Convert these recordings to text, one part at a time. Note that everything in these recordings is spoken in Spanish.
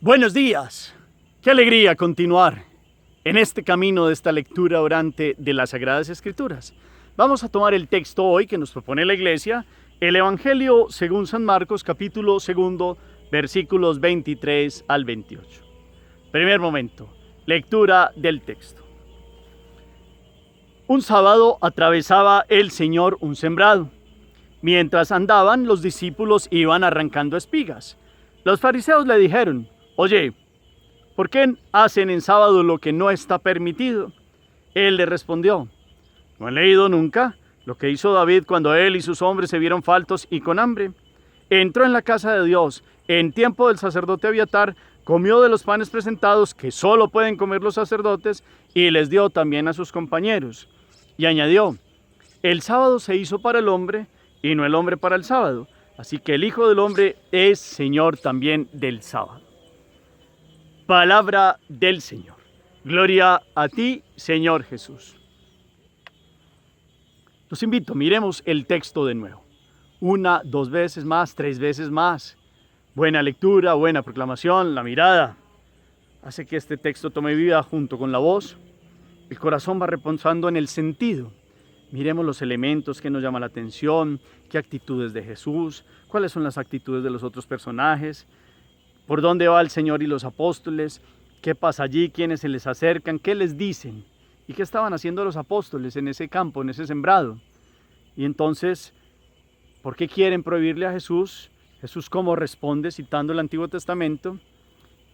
Buenos días. Qué alegría continuar en este camino de esta lectura orante de las Sagradas Escrituras. Vamos a tomar el texto hoy que nos propone la Iglesia, el Evangelio según San Marcos, capítulo 2, versículos 23 al 28. Primer momento, lectura del texto. Un sábado atravesaba el Señor un sembrado. Mientras andaban, los discípulos iban arrancando espigas. Los fariseos le dijeron: «Oye, ¿por qué hacen en sábado lo que no está permitido?». Él le respondió: «¿No han leído nunca lo que hizo David cuando él y sus hombres se vieron faltos y con hambre? Entró en la casa de Dios en tiempo del sacerdote Abiatar, comió de los panes presentados que solo pueden comer los sacerdotes y les dio también a sus compañeros». Y añadió: «El sábado se hizo para el hombre y no el hombre para el sábado. Así que el Hijo del Hombre es Señor también del sábado». Palabra del Señor. Gloria a ti, Señor Jesús. Los invito, miremos el texto de nuevo. 1, 2 veces más, 3 veces más. Buena lectura, buena proclamación, la mirada hace que este texto tome vida junto con la voz. El corazón va reposando en el sentido. Miremos los elementos que nos llaman la atención, qué actitudes de Jesús, cuáles son las actitudes de los otros personajes, por dónde va el Señor y los apóstoles, qué pasa allí, quiénes se les acercan, qué les dicen y qué estaban haciendo los apóstoles en ese campo, en ese sembrado. Y entonces, ¿por qué quieren prohibirle a Jesús? Jesús cómo responde citando el Antiguo Testamento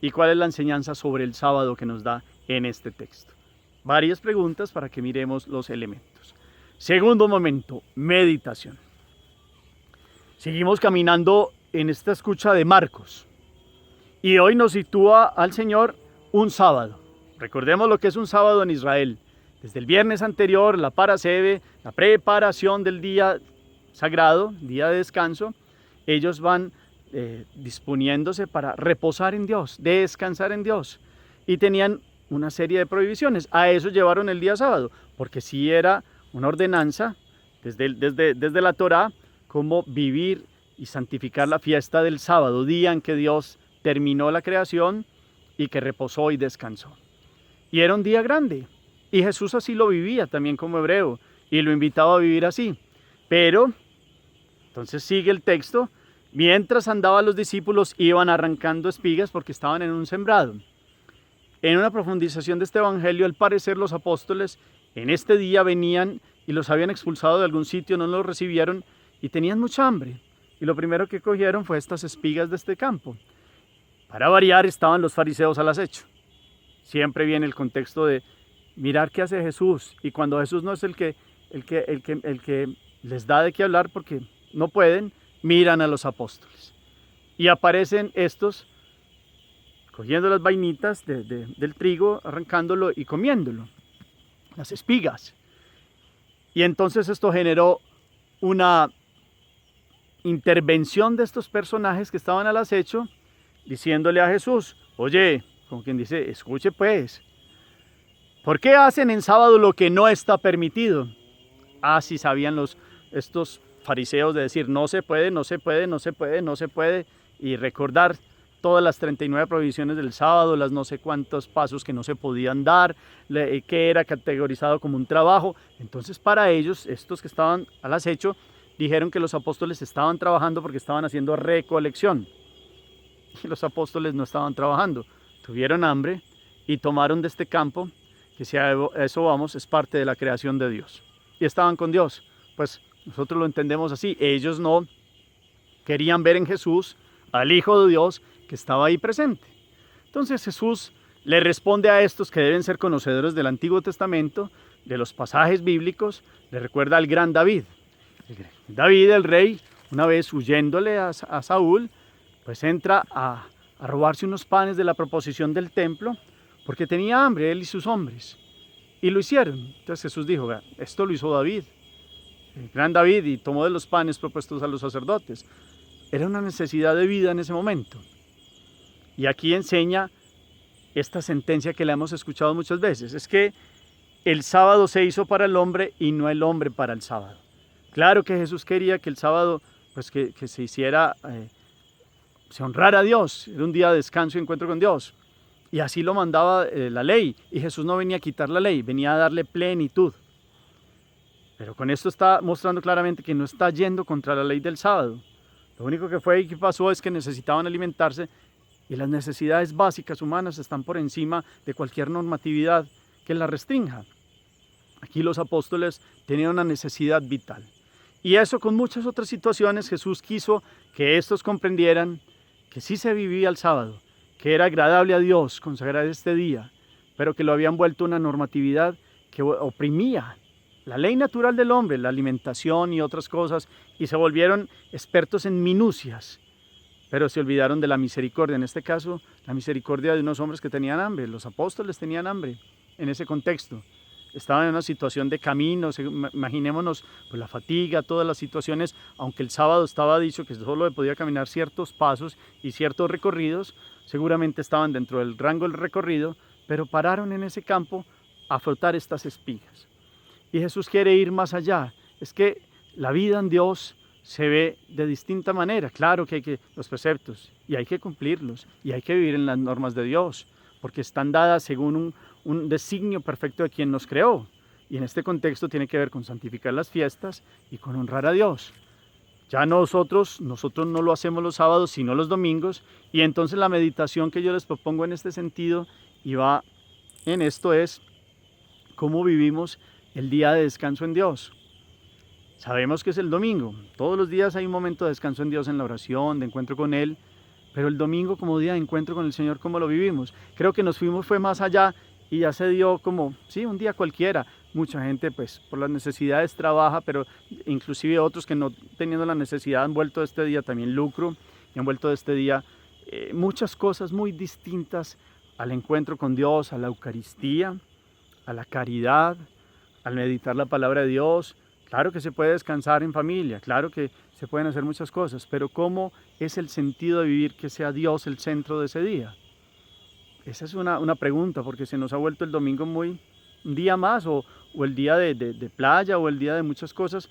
y cuál es la enseñanza sobre el sábado que nos da en este texto. Varias preguntas para que miremos los elementos. Segundo momento, meditación. Seguimos caminando en esta escucha de Marcos. Y hoy nos sitúa al Señor un sábado. Recordemos lo que es un sábado en Israel. Desde el viernes anterior, la parasebe, la preparación del día sagrado, día de descanso, ellos van disponiéndose para reposar en Dios, descansar en Dios. Y tenían una serie de prohibiciones. A eso llevaron el día sábado, porque sí era una ordenanza desde la Torá, cómo vivir y santificar la fiesta del sábado, día en que Dios terminó la creación y que reposó y descansó. Y era un día grande, y Jesús así lo vivía también como hebreo, y lo invitaba a vivir así. Pero, entonces sigue el texto, mientras andaban los discípulos iban arrancando espigas porque estaban en un sembrado. En una profundización de este evangelio, al parecer los apóstoles en este día venían y los habían expulsado de algún sitio, no los recibieron y tenían mucha hambre. Y lo primero que cogieron fue estas espigas de este campo. Para variar, estaban los fariseos al acecho. Siempre viene el contexto de mirar qué hace Jesús. Y cuando Jesús no es el que les da de qué hablar porque no pueden, miran a los apóstoles. Y aparecen estos cogiendo las vainitas del trigo, arrancándolo y comiéndolo, las espigas. Y entonces esto generó una intervención de estos personajes que estaban al acecho, diciéndole a Jesús: «Oye», como quien dice, «escuche pues, ¿por qué hacen en sábado lo que no está permitido?». Así sabían estos fariseos de decir: no se puede, no se puede, no se puede, no se puede, y recordar todas las 39 prohibiciones del sábado, las no sé cuántos pasos que no se podían dar, que era categorizado como un trabajo. Entonces para ellos, estos que estaban al acecho, dijeron que los apóstoles estaban trabajando porque estaban haciendo recolección. Y los apóstoles no estaban trabajando, tuvieron hambre y tomaron de este campo, que si a eso vamos, es parte de la creación de Dios. Y estaban con Dios. Pues nosotros lo entendemos así. Ellos no querían ver en Jesús al Hijo de Dios que estaba ahí presente. Entonces Jesús le responde a estos que deben ser conocedores del Antiguo Testamento, de los pasajes bíblicos, le recuerda al gran David. David, el rey, una vez huyéndole a Saúl, pues entra a robarse unos panes de la proposición del templo porque tenía hambre él y sus hombres. Y lo hicieron. Entonces Jesús dijo: esto lo hizo David, el gran David, y tomó de los panes propuestos a los sacerdotes. Era una necesidad de vida en ese momento. Y aquí enseña esta sentencia que la hemos escuchado muchas veces: es que el sábado se hizo para el hombre y no el hombre para el sábado. Claro que Jesús quería que el sábado, pues que se hiciera se honrara a Dios, era un día de descanso y encuentro con Dios. Y así lo mandaba la ley. Y Jesús no venía a quitar la ley, venía a darle plenitud. Pero con esto está mostrando claramente que no está yendo contra la ley del sábado. Lo único que fue y que pasó es que necesitaban alimentarse y las necesidades básicas humanas están por encima de cualquier normatividad que la restrinja. Aquí los apóstoles tenían una necesidad vital. Y eso con muchas otras situaciones Jesús quiso que estos comprendieran que sí se vivía el sábado, que era agradable a Dios consagrar este día, pero que lo habían vuelto una normatividad que oprimía la ley natural del hombre, la alimentación y otras cosas, y se volvieron expertos en minucias, pero se olvidaron de la misericordia. En este caso, la misericordia de unos hombres que tenían hambre. Los apóstoles tenían hambre en ese contexto. Estaban en una situación de camino, imaginémonos pues, la fatiga, todas las situaciones, aunque el sábado estaba dicho que solo podía caminar ciertos pasos y ciertos recorridos, seguramente estaban dentro del rango del recorrido, pero pararon en ese campo a frotar estas espigas. Y Jesús quiere ir más allá. Es que la vida en Dios se ve de distinta manera. Claro que hay que los preceptos y hay que cumplirlos y hay que vivir en las normas de Dios, porque están dadas según un designio perfecto de quien nos creó. Y en este contexto tiene que ver con santificar las fiestas y con honrar a Dios. Ya nosotros no lo hacemos los sábados, sino los domingos. Y entonces la meditación que yo les propongo en este sentido y va en esto es cómo vivimos el día de descanso en Dios. Sabemos que es el domingo. Todos los días hay un momento de descanso en Dios, en la oración, de encuentro con Él. Pero el domingo como día de encuentro con el Señor, ¿cómo lo vivimos? Creo que fue más allá y ya se dio como, sí, un día cualquiera. Mucha gente pues por las necesidades trabaja, pero inclusive otros que no teniendo la necesidad han vuelto de este día también lucro y han vuelto de este día muchas cosas muy distintas al encuentro con Dios, a la Eucaristía, a la caridad, al meditar la palabra de Dios. Claro que se puede descansar en familia, claro que se pueden hacer muchas cosas, pero ¿cómo es el sentido de vivir que sea Dios el centro de ese día? Esa es una pregunta, porque se nos ha vuelto el domingo muy un día más, o el día de playa, o el día de muchas cosas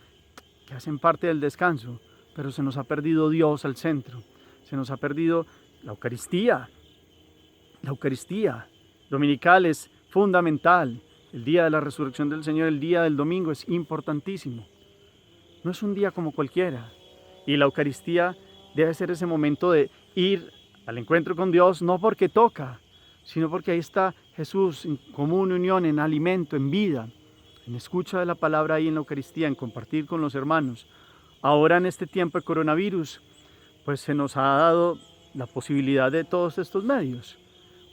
que hacen parte del descanso, pero se nos ha perdido Dios al centro, se nos ha perdido la Eucaristía. La Eucaristía dominical es fundamental. El día de la resurrección del Señor, el día del domingo es importantísimo. No es un día como cualquiera. Y la Eucaristía debe ser ese momento de ir al encuentro con Dios, no porque toca, sino porque ahí está Jesús en común unión, en alimento, en vida, en escucha de la palabra ahí en la Eucaristía, en compartir con los hermanos. Ahora en este tiempo de coronavirus, pues se nos ha dado la posibilidad de todos estos medios,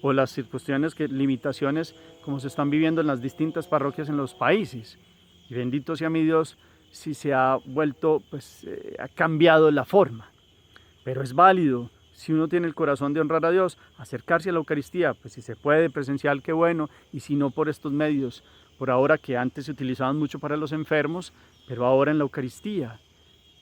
o las limitaciones como se están viviendo en las distintas parroquias en los países. Y bendito sea mi Dios si se ha vuelto, pues ha cambiado la forma. Pero es válido, si uno tiene el corazón de honrar a Dios, acercarse a la Eucaristía, pues si se puede presencial, qué bueno, y si no por estos medios, por ahora que antes se utilizaban mucho para los enfermos, pero ahora en la Eucaristía.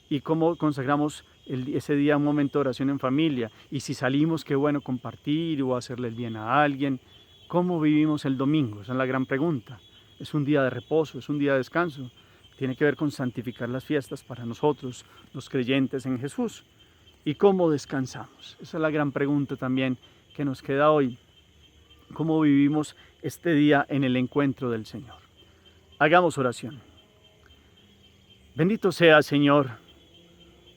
Y cómo consagramos ese día un momento de oración en familia. Y si salimos, qué bueno compartir o hacerle el bien a alguien. ¿Cómo vivimos el domingo? Esa es la gran pregunta. Es un día de reposo, es un día de descanso. Tiene que ver con santificar las fiestas para nosotros, los creyentes en Jesús. ¿Y cómo descansamos? Esa es la gran pregunta también que nos queda hoy. ¿Cómo vivimos este día en el encuentro del Señor? Hagamos oración. Bendito sea, Señor,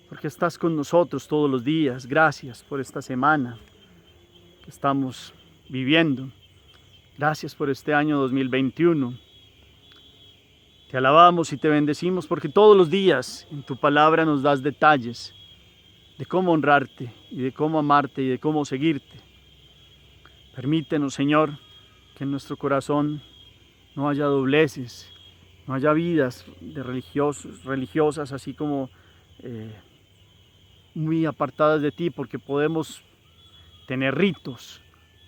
porque estás con nosotros todos los días. Gracias por esta semana que estamos viviendo. Gracias por este año 2021. Te alabamos y te bendecimos porque todos los días en tu palabra nos das detalles de cómo honrarte y de cómo amarte y de cómo seguirte. Permítenos, Señor, que en nuestro corazón no haya dobleces, no haya vidas de religiosas así como muy apartadas de ti, porque podemos tener ritos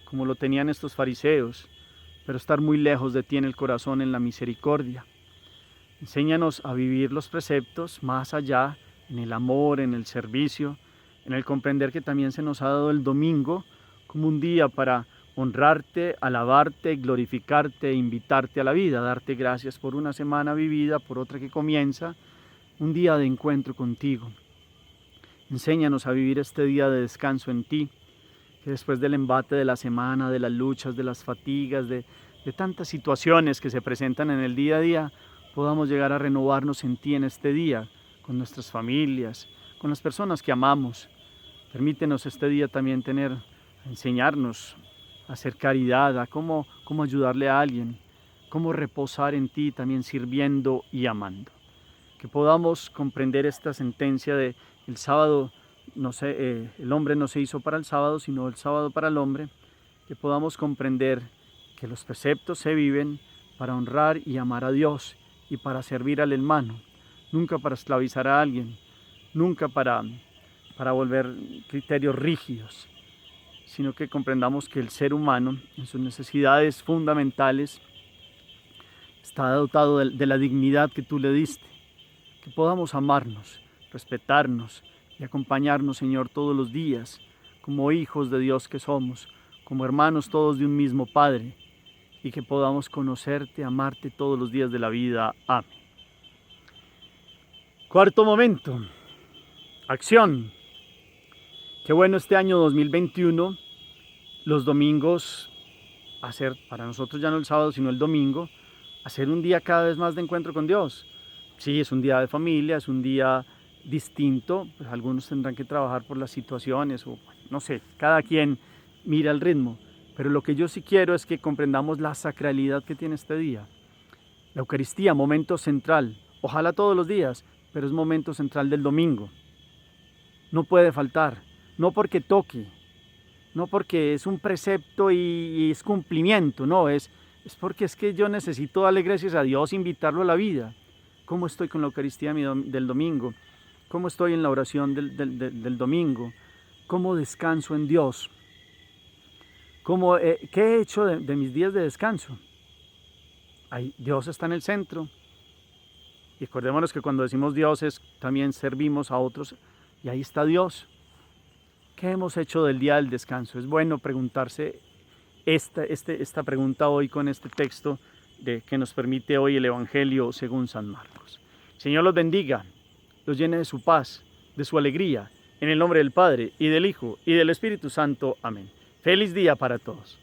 como lo tenían estos fariseos, pero estar muy lejos de ti en el corazón, en la misericordia. Enséñanos a vivir los preceptos más allá, en el amor, en el servicio, en el comprender que también se nos ha dado el domingo como un día para honrarte, alabarte, glorificarte e invitarte a la vida, darte gracias por una semana vivida, por otra que comienza, un día de encuentro contigo. Enséñanos a vivir este día de descanso en ti, que después del embate de la semana, de las luchas, de las fatigas, de tantas situaciones que se presentan en el día a día, podamos llegar a renovarnos en ti en este día, con nuestras familias, con las personas que amamos. Permítenos este día también enseñarnos a hacer caridad, a cómo ayudarle a alguien, cómo reposar en ti también sirviendo y amando. Que podamos comprender esta sentencia de el sábado, el hombre no se hizo para el sábado, sino el sábado para el hombre. Que podamos comprender que los preceptos se viven para honrar y amar a Dios y para servir al hermano, nunca para esclavizar a alguien, nunca para volver criterios rígidos, sino que comprendamos que el ser humano en sus necesidades fundamentales está dotado de la dignidad que tú le diste, que podamos amarnos, respetarnos y acompañarnos, Señor, todos los días, como hijos de Dios que somos, como hermanos todos de un mismo Padre, y que podamos conocerte, amarte todos los días de la vida. Amén. Cuarto momento, acción. Qué bueno este año 2021, los domingos, hacer para nosotros ya no el sábado, sino el domingo, hacer un día cada vez más de encuentro con Dios. Sí, es un día de familia, es un día distinto, pues algunos tendrán que trabajar por las situaciones, o no sé, cada quien mira el ritmo. Pero lo que yo sí quiero es que comprendamos la sacralidad que tiene este día. La Eucaristía, momento central, ojalá todos los días, pero es momento central del domingo. No puede faltar, no porque toque, no porque es un precepto y es cumplimiento, no, es porque es que yo necesito darle gracias a Dios, invitarlo a la vida. ¿Cómo estoy con la Eucaristía del domingo? ¿Cómo estoy en la oración del domingo? ¿Cómo descanso en Dios? ¿Qué he hecho de mis días de descanso? Dios está en el centro. Y acordémonos que cuando decimos Dios también servimos a otros. Y ahí está Dios. ¿Qué hemos hecho del día del descanso? Es bueno preguntarse esta pregunta hoy con este texto que nos permite hoy el Evangelio según San Marcos. El Señor los bendiga, los llene de su paz, de su alegría. En el nombre del Padre, y del Hijo, y del Espíritu Santo. Amén. Feliz día para todos.